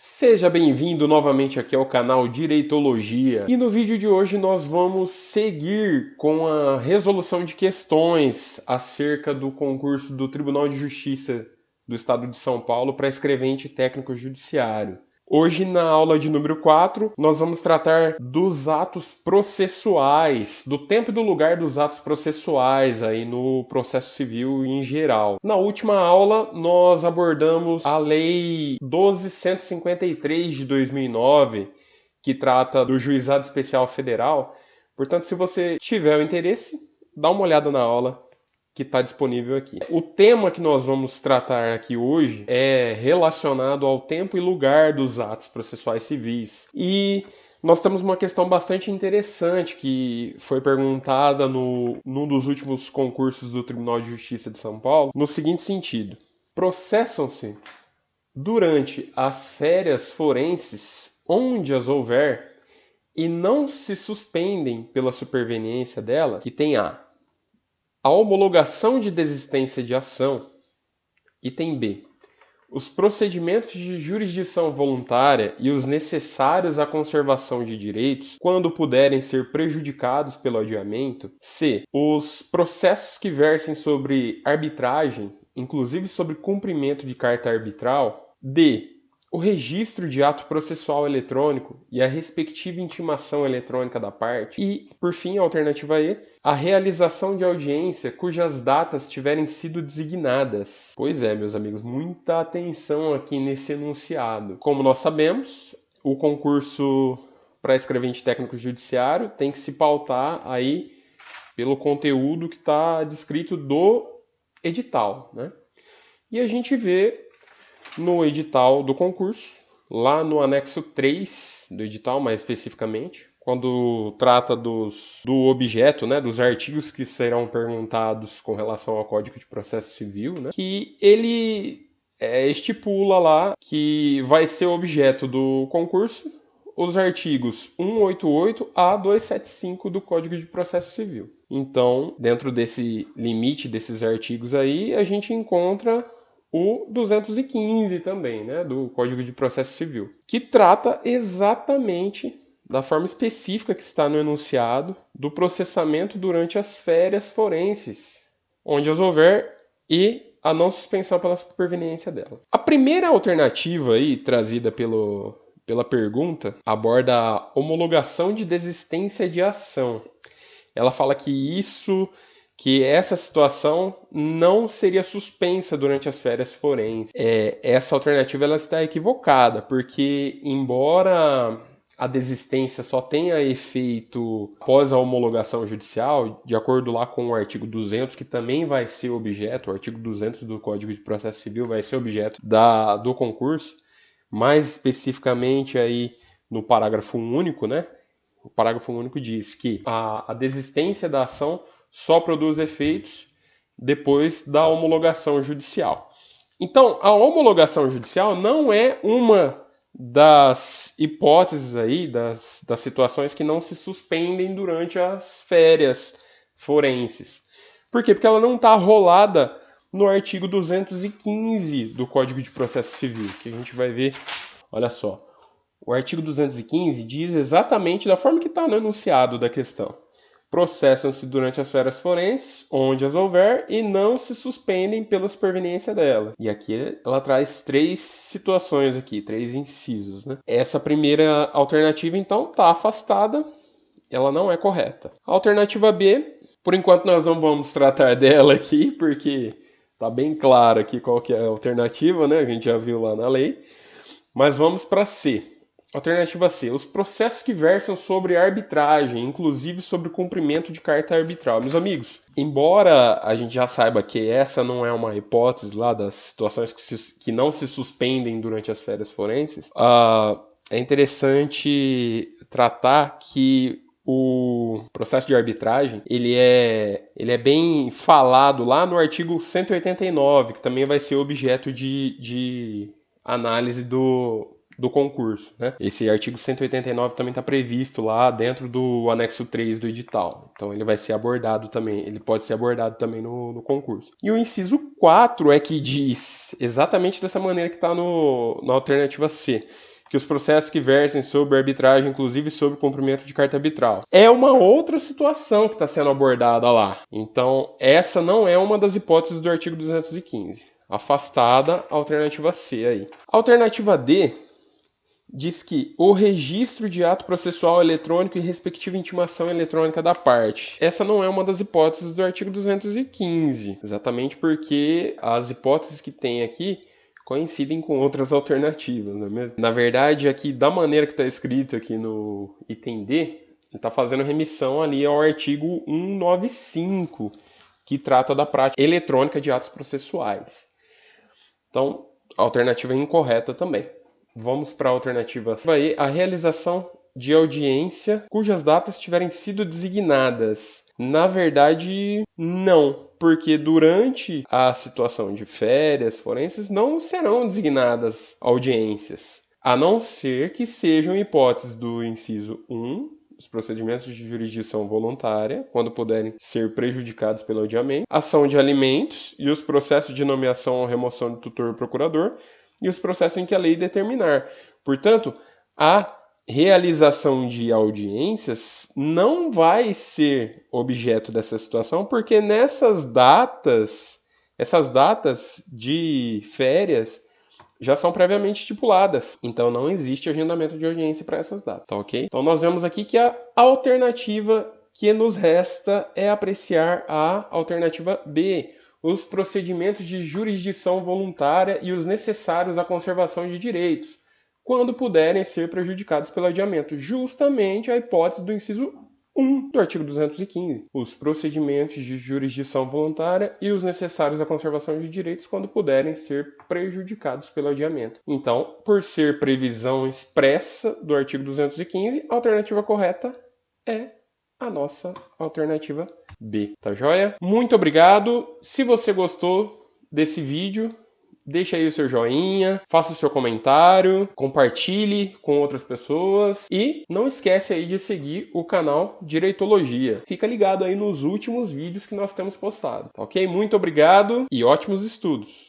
Seja bem-vindo novamente aqui ao canal Direitologia. E no vídeo de hoje nós vamos seguir com a resolução de questões acerca do concurso do Tribunal de Justiça do Estado de São Paulo para escrevente técnico judiciário. Hoje, na aula de número 4, nós vamos tratar dos atos processuais, do tempo e do lugar dos atos processuais aí no processo civil em geral. Na última aula, nós abordamos a Lei 12.153 de 2009, que trata do Juizado Especial Federal. Portanto, se você tiver o interesse, dá uma olhada na aula que está disponível aqui. O tema que nós vamos tratar aqui hoje é relacionado ao tempo e lugar dos atos processuais civis. E nós temos uma questão bastante interessante que foi perguntada num dos últimos concursos do Tribunal de Justiça de São Paulo, no seguinte sentido: processam-se durante as férias forenses, onde as houver, e não se suspendem pela superveniência dela, que tem a homologação de desistência de ação. Item B. Os procedimentos de jurisdição voluntária e os necessários à conservação de direitos, quando puderem ser prejudicados pelo adiamento. C. Os processos que versem sobre arbitragem, inclusive sobre cumprimento de carta arbitral. D. O registro de ato processual eletrônico e a respectiva intimação eletrônica da parte. E, por fim, a alternativa E, a realização de audiência cujas datas tiverem sido designadas. Pois é, meus amigos, muita atenção aqui nesse enunciado. Como nós sabemos, o concurso para escrevente técnico judiciário tem que se pautar aí pelo conteúdo que está descrito do edital, né? E a gente vê no edital do concurso, lá no anexo 3 do edital, mais especificamente, quando trata do objeto, né, dos artigos que serão perguntados com relação ao Código de Processo Civil, né, que ele estipula lá que vai ser objeto do concurso os artigos 188 a 275 do Código de Processo Civil. Então, dentro desse limite desses artigos aí, a gente encontra o 215 também, né, do Código de Processo Civil, que trata exatamente da forma específica que está no enunciado do processamento durante as férias forenses, onde as houver, e a não suspensão pela superveniência dela. A primeira alternativa aí trazida pela pergunta aborda a homologação de desistência de ação. Ela fala que essa situação não seria suspensa durante as férias forenses. Essa alternativa ela está equivocada, porque embora a desistência só tenha efeito após a homologação judicial, de acordo lá com o artigo 200, que também vai ser objeto, o artigo 200 do Código de Processo Civil vai ser objeto do concurso, mais especificamente aí no parágrafo único, né? O parágrafo único diz que a desistência da ação só produz efeitos depois da homologação judicial. Então, a homologação judicial não é uma das hipóteses aí, das situações que não se suspendem durante as férias forenses. Por quê? Porque ela não está rolada no artigo 215 do Código de Processo Civil, que a gente vai ver, olha só. O artigo 215 diz exatamente da forma que está no enunciado da questão. Processam-se durante as férias forenses, onde as houver, e não se suspendem pela superveniência dela. E aqui ela traz 3 situações aqui, 3 incisos, né? Essa primeira alternativa, então, está afastada, ela não é correta. A alternativa B, por enquanto nós não vamos tratar dela aqui, porque está bem claro aqui qual que é a alternativa, né? A gente já viu lá na lei. Mas vamos para C. Alternativa C. Os processos que versam sobre arbitragem, inclusive sobre o cumprimento de carta arbitral. Meus amigos, embora a gente já saiba que essa não é uma hipótese lá das situações que não se suspendem durante as férias forenses, é interessante tratar que o processo de arbitragem ele é bem falado lá no artigo 189, que também vai ser objeto de análise do do concurso, né? Esse artigo 189 também está previsto lá dentro do anexo 3 do edital. Então ele vai ser abordado também, ele pode ser abordado também no concurso. E o inciso 4 é que diz exatamente dessa maneira que está na alternativa C, que os processos que versem sobre arbitragem, inclusive sobre cumprimento de carta arbitral. É uma outra situação que está sendo abordada lá. Então, essa não é uma das hipóteses do artigo 215. Afastada a alternativa C aí. A alternativa D diz que o registro de ato processual eletrônico e respectiva intimação eletrônica da parte. Essa não é uma das hipóteses do artigo 215, exatamente porque as hipóteses que tem aqui coincidem com outras alternativas, não é mesmo? Na verdade, aqui, da maneira que está escrito aqui no item D, está fazendo remissão ali ao artigo 195, que trata da prática eletrônica de atos processuais. Então, a alternativa é incorreta também. Vamos para a alternativa aí, a realização de audiência cujas datas tiverem sido designadas. Na verdade, não, porque durante a situação de férias forenses não serão designadas audiências, a não ser que sejam hipóteses do inciso 1, os procedimentos de jurisdição voluntária, quando puderem ser prejudicados pelo adiamento, ação de alimentos e os processos de nomeação ou remoção de tutor ou procurador, e os processos em que a lei determinar. Portanto, a realização de audiências não vai ser objeto dessa situação, porque essas datas de férias já são previamente estipuladas. Então não existe agendamento de audiência para essas datas, tá ok? Então nós vemos aqui que a alternativa que nos resta é apreciar a alternativa B, os procedimentos de jurisdição voluntária e os necessários à conservação de direitos, quando puderem ser prejudicados pelo adiamento. Justamente a hipótese do inciso 1 do artigo 215. Os procedimentos de jurisdição voluntária e os necessários à conservação de direitos, quando puderem ser prejudicados pelo adiamento. Então, por ser previsão expressa do artigo 215, a alternativa correta é a nossa alternativa B, tá joia? Muito obrigado. Se você gostou desse vídeo, deixa aí o seu joinha, faça o seu comentário, compartilhe com outras pessoas e não esquece aí de seguir o canal Direitologia. Fica ligado aí nos últimos vídeos que nós temos postado, tá ok? Muito obrigado e ótimos estudos!